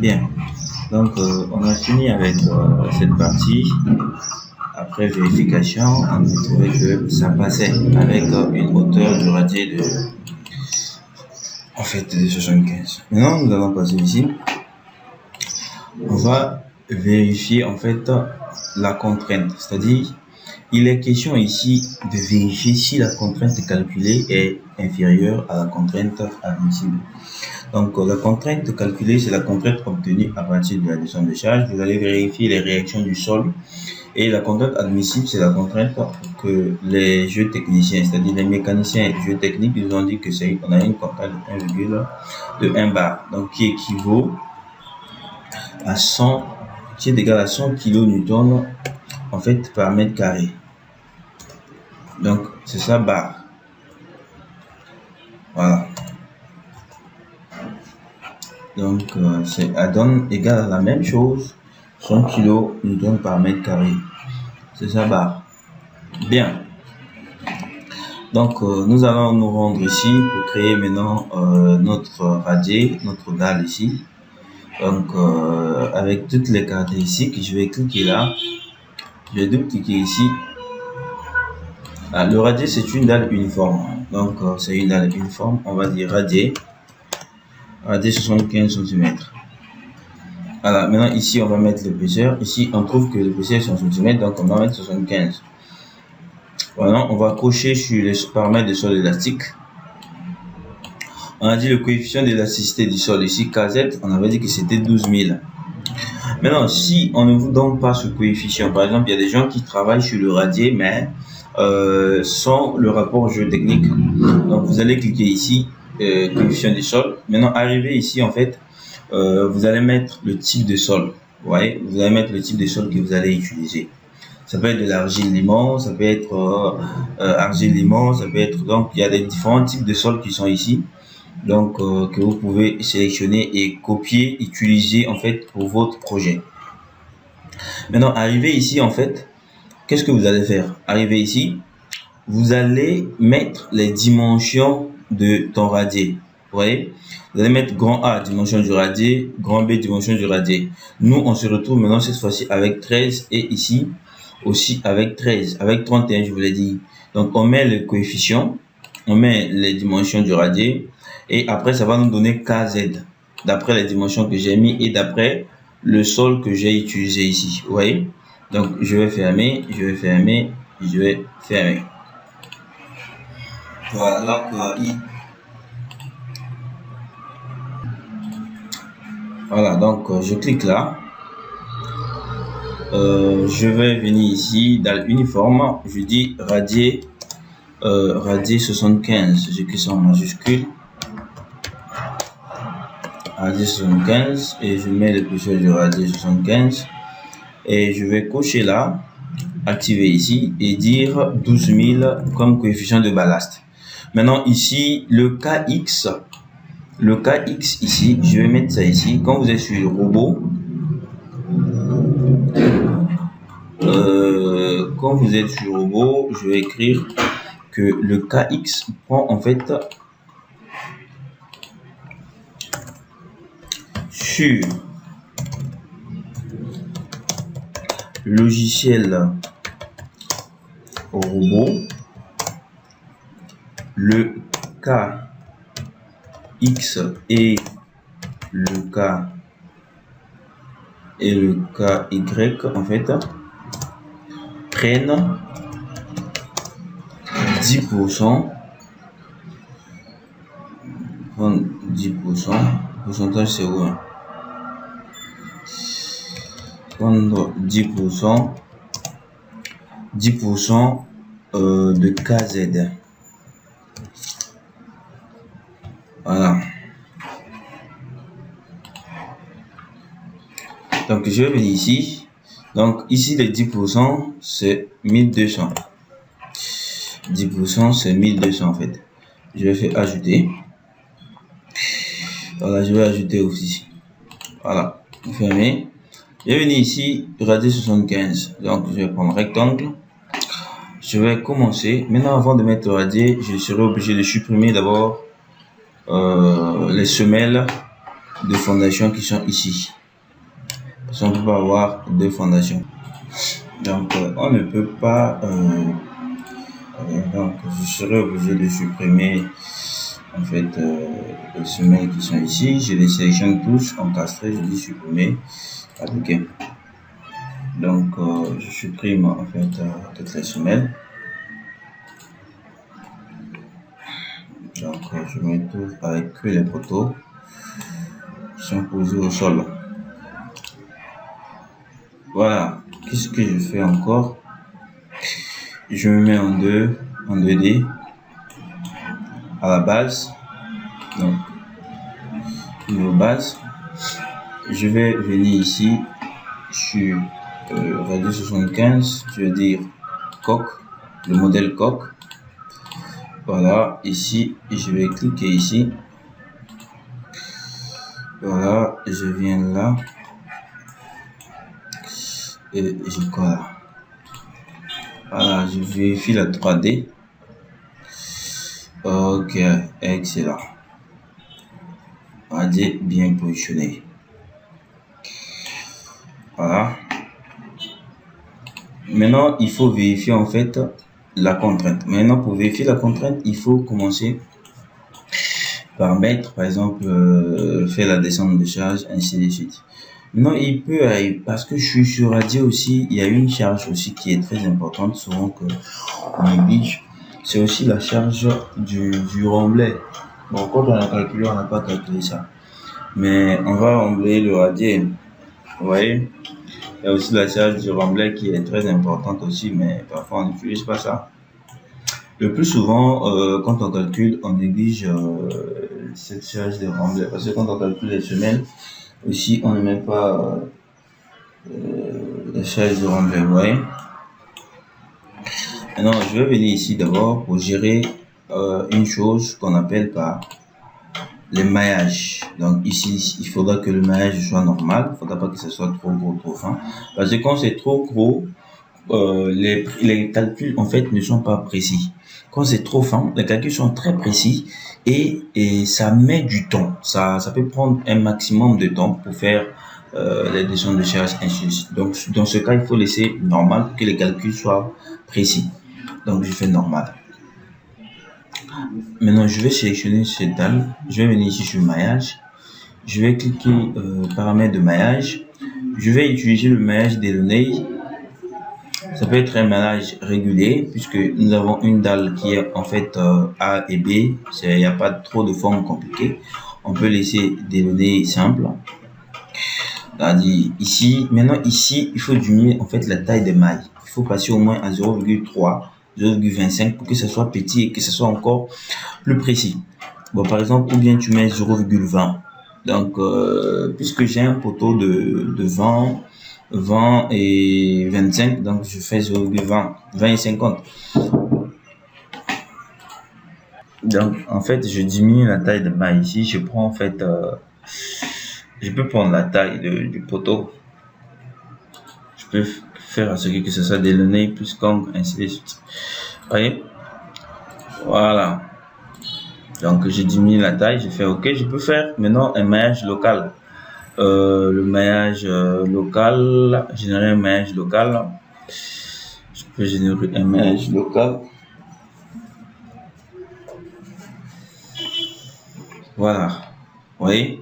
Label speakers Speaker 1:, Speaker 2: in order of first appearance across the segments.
Speaker 1: Bien. Donc, on a fini avec cette partie. Après vérification, on a trouvé que ça passait avec une hauteur du radier de 75. Maintenant, nous allons passer ici. On va vérifier la contrainte, c'est-à-dire il est question ici de vérifier si la contrainte calculée est inférieure à la contrainte admissible. Donc la contrainte calculée, c'est la contrainte obtenue à partir de la descente de charge. Vous allez vérifier les réactions du sol. Et la contrainte admissible, c'est la contrainte que les géotechniciens, c'est-à-dire les mécaniciens géotechniques, ils ont dit que on a une contrainte de 1 bar, donc qui équivaut à 100, qui est égal à 100 kN par mètre carré. Donc c'est ça bar. Voilà. Donc ça donne égal à la même chose, 100 kN par mètre carré. C'est ça bar. Bien. Donc nous allons nous rendre ici pour créer maintenant notre radier, notre dalle ici. Donc avec toutes les caractéristiques, je vais cliquer là. Je vais double-cliquer ici. Le radier, c'est une dalle uniforme. Donc c'est une dalle uniforme. On va dire radier 75 cm. Voilà, maintenant ici on va mettre l'épaisseur. Ici on trouve que l'épaisseur est 100 cm, donc on va mettre 75. Voilà, on va cocher sur les paramètres de sol élastique. On a dit le coefficient d'élasticité du sol ici, KZ, on avait dit que c'était 12 000. Maintenant, si on ne vous donne pas ce coefficient, par exemple, il y a des gens qui travaillent sur le radier, mais sans le rapport géotechnique. Donc, vous allez cliquer ici, coefficient du sol. Maintenant, arrivé ici, vous allez mettre le type de sol. Vous voyez, vous allez mettre le type de sol que vous allez utiliser. Ça peut être de l'argile limon, ça peut être argile limon, ça peut être, donc il y a des différents types de sols qui sont ici, donc que vous pouvez sélectionner et copier, utiliser pour votre projet. Maintenant, arrivé ici qu'est-ce que vous allez faire? Arrivé ici, vous allez mettre les dimensions de ton radier. Vous voyez, vous allez mettre grand A, dimension du radier, grand B, dimension du radier. Nous, on se retrouve maintenant cette fois-ci avec 13 et ici aussi avec 13, avec 31, je vous l'ai dit. Donc, on met le coefficient, on met les dimensions du radier et après, ça va nous donner KZ d'après les dimensions que j'ai mis et d'après le sol que j'ai utilisé ici. Vous voyez? Donc, je vais fermer, je vais fermer, je vais fermer. Voilà, donc je clique là. Je vais venir ici dans l'uniforme, je dis radier 75, j'écris ça en majuscule, radier 75 et je mets l'épaisseur du radier 75 et je vais cocher là, activer ici et dire 12 000 comme coefficient de ballast. Maintenant ici le KX ici, je vais mettre ça ici. Quand vous êtes sur le robot, je vais écrire que le KX prend sur logiciel robot le KX et le KY prennent 10%, pourcentage c'est où, hein? Prendre 10% de KZ. Voilà. Donc je vais venir ici. Donc ici les 10% c'est 1200. 10% c'est 1200 Je vais faire ajouter. Voilà, je vais ajouter aussi. Voilà, fermer. Je vais venir ici, radier 75. Donc je vais prendre rectangle. Je vais commencer. Maintenant, avant de mettre le radier, je serai obligé de supprimer d'abord les semelles de fondations qui sont ici. Parce qu'on ne peut pas avoir deux fondations. Donc, on ne peut pas... donc, je serai obligé de supprimer en fait les semelles qui sont ici. Je les sélectionne tous, encastrés, je dis supprimer, appliquer. Donc, je supprime en fait toutes les semelles. Donc, je me retrouve avec que les poteaux qui sont posés au sol. Voilà. Qu'est-ce que je fais encore? Je me mets en 2D à la base. Donc, niveau base. Je vais venir ici sur radio 75, je veux dire coque, le modèle coque. Voilà, ici, je vais cliquer ici. Voilà, je viens là. Et je colle. Voilà, je vérifie la 3D. Ok, excellent. Radio bien positionné. Voilà. Maintenant, il faut vérifier en fait la contrainte. Maintenant, pour vérifier la contrainte, il faut commencer par mettre, par exemple, faire la descente de charge, ainsi de suite. Maintenant, il peut arriver, parce que je suis sur radio aussi, il y a une charge aussi qui est très importante, souvent que on néglige. C'est aussi la charge du remblai. Bon, quand on a calculé, on n'a pas calculé ça. Mais on va remblayer le radier. Vous voyez? Il y a aussi la charge du remblai qui est très importante aussi, mais parfois on n'utilise pas ça. Le plus souvent, quand on calcule, on néglige cette charge de remblai. Parce que quand on calcule les semelles, aussi on ne met pas la charge de remblai. Vous voyez? Maintenant, je vais venir ici d'abord pour gérer une chose qu'on appelle par les maillages. Donc ici, il faudra que le maillage soit normal. Il ne faudra pas que ce soit trop gros, trop fin. Parce que quand c'est trop gros, les calculs en fait ne sont pas précis. Quand c'est trop fin, les calculs sont très précis et ça met du temps. Ça peut prendre un maximum de temps pour faire les descentes de charge, ainsi de suite. Donc dans ce cas, il faut laisser normal pour que les calculs soient précis. Donc je fais normal. Maintenant, je vais sélectionner cette dalle. Je vais venir ici sur maillage. Je vais cliquer paramètres de maillage. Je vais utiliser le maillage Delaunay. Ça peut être un maillage régulier puisque nous avons une dalle qui est en fait A et B. Il n'y a pas trop de formes compliquées. On peut laisser Delaunay simple. C'est-à-dire ici, maintenant ici, il faut diminuer en fait la taille des mailles. Il faut passer au moins à 0,3. 0,25 pour que ce soit petit et que ce soit encore plus précis. Bon, par exemple, ou bien tu mets 0,20. Donc, puisque j'ai un poteau de 20 et 25, donc je fais 0,20, 20 et 50. Donc, en fait, je diminue la taille de maille ici. Je prends en fait, je peux prendre la taille du poteau. Je peux faire à ce que ce soit Delaunay plus Kong, ainsi de suite. Voyez? Voilà. Donc, je diminue la taille, je fais OK. Je peux faire maintenant un maillage local. Le maillage local, générer un maillage local. Je peux générer un maillage local. Voilà. Vous voyez?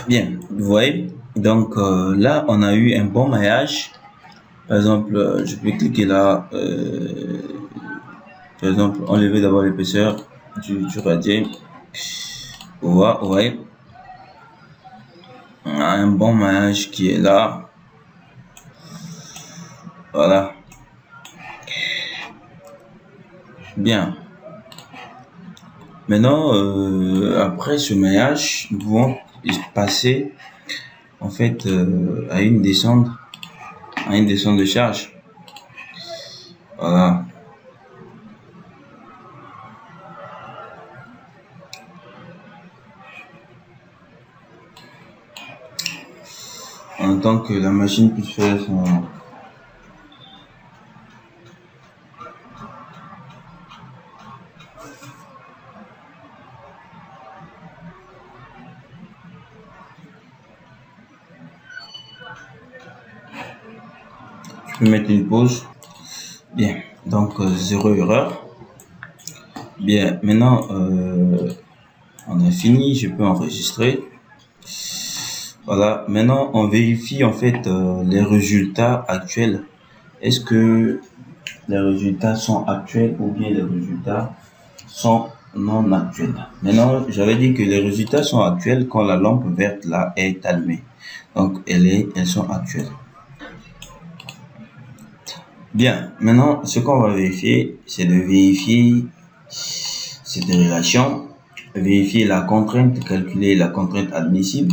Speaker 1: Bien, vous voyez? Donc là, on a eu un bon maillage. Par exemple, je peux cliquer là. Par exemple, enlever d'abord l'épaisseur du radier. Vous voyez? On a un bon maillage qui est là. Voilà. Bien. Maintenant, après ce maillage, nous pouvons passer en fait à une descente de charge. Voilà. En tant que la machine puisse faire son... vais mettre une pause. Bien, donc 0 erreur. Bien, maintenant on a fini, je peux enregistrer. Voilà, maintenant on vérifie en fait les résultats actuels. Est-ce que les résultats sont actuels ou bien les résultats sont non actuels? Maintenant, j'avais dit que les résultats sont actuels quand la lampe verte là est allumée. Donc elles sont actuelles. Bien, maintenant ce qu'on va vérifier, c'est de vérifier cette relation, vérifier la contrainte, calculer la contrainte admissible.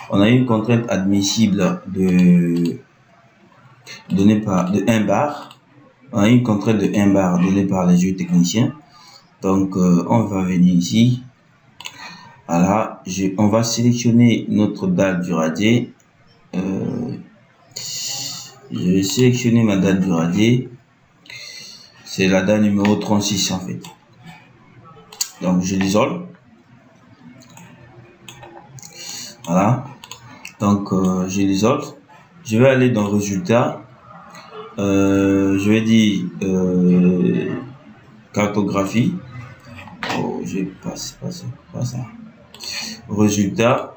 Speaker 1: On a une contrainte admissible donnée par de 1 bar. On a une contrainte de 1 bar donnée par les géotechniciens. Donc on va venir ici. Voilà, on va sélectionner notre dalle du radier. Je vais sélectionner ma dalle du radier. C'est la dalle numéro 36 en fait. Donc je l'isole. Voilà. Donc je l'isole. Je vais aller dans résultat. Je vais dire cartographie. Oh, j'ai pas ça. Résultat,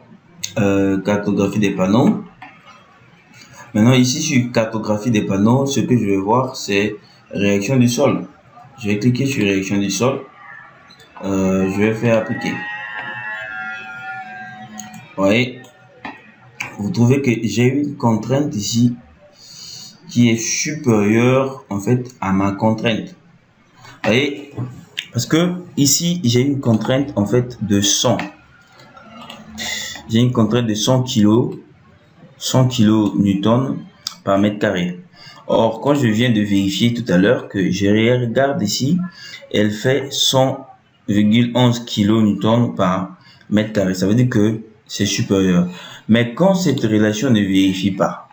Speaker 1: cartographie des panneaux. Maintenant ici sur cartographie des panneaux, ce que je vais voir c'est réaction du sol. Je vais cliquer sur réaction du sol. Je vais faire appliquer. Vous voyez, vous trouvez que j'ai une contrainte ici qui est supérieure en fait à ma contrainte. Vous voyez, parce que ici j'ai une contrainte en fait de 100. J'ai une contrainte de 100 kN par mètre carré. Or, quand je viens de vérifier tout à l'heure que je regarde ici, elle fait 100,11 kN par mètre carré. Ça veut dire que c'est supérieur. Mais quand cette relation ne vérifie pas,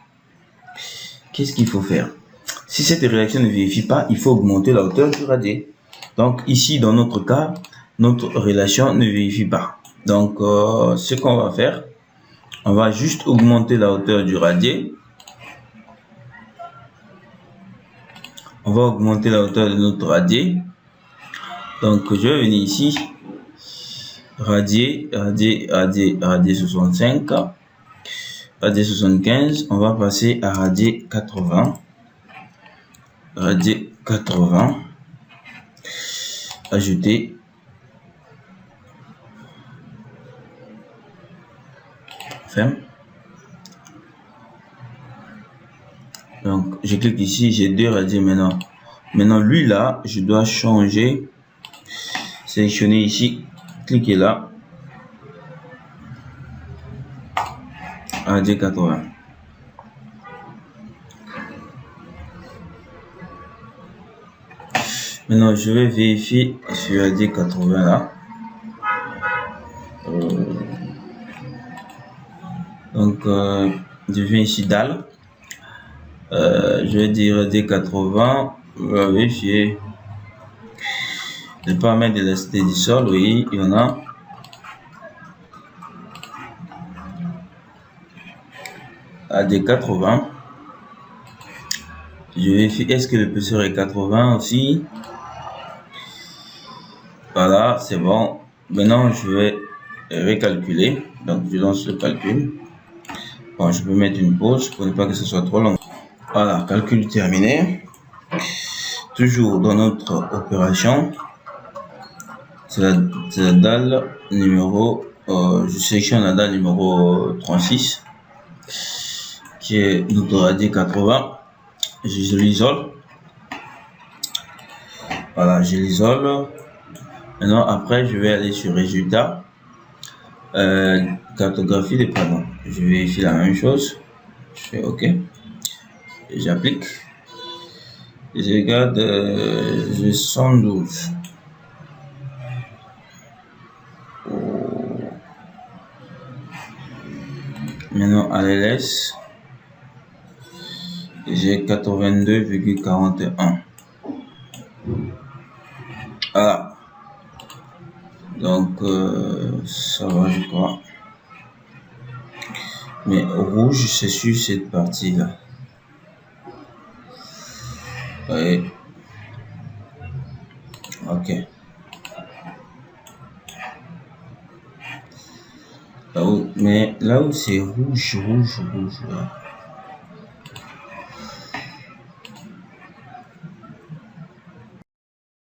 Speaker 1: qu'est-ce qu'il faut faire? Si cette relation ne vérifie pas, il faut augmenter la hauteur du radier. Donc ici, dans notre cas, notre relation ne vérifie pas. Donc, ce qu'on va faire, on va juste augmenter la hauteur du radier. On va augmenter la hauteur de notre radier. Donc, je vais venir ici. Radier 65. Radier 75. On va passer à radier 80. Radier 80. Ajouter. Ferme. Donc, je clique ici, j'ai 2 radiers maintenant. Maintenant, lui là, je dois changer. Sélectionner ici, cliquez là. Radier 80. Maintenant, je vais vérifier sur radier 80 là. Donc, je viens ici dalle. Je vais dire radier 80. On va vérifier les paramètres de l'élasticité du sol. Oui, il y en a. Radier 80. Je vérifie est-ce que l'épaisseur est 80 aussi. Voilà, c'est bon. Maintenant, je vais recalculer. Donc, je lance le calcul. Bon, je peux mettre une pause pour ne pas que ce soit trop long. Voilà, calcul terminé. Toujours dans notre opération. C'est la dalle numéro... je sélectionne la dalle numéro 36. Qui est notre radier 80. Je l'isole. Voilà, je l'isole. Maintenant, après, je vais aller sur résultat. Cartographie des panneaux. Je vérifie la même chose. Je fais OK. J'applique. Je regarde. J'ai 112. Maintenant, à LS, j'ai 82,41. Voilà. Donc, ça va, je crois. Mais rouge, c'est sur cette partie-là. Oui. Ok. Mais là où c'est rouge, rouge, rouge, là.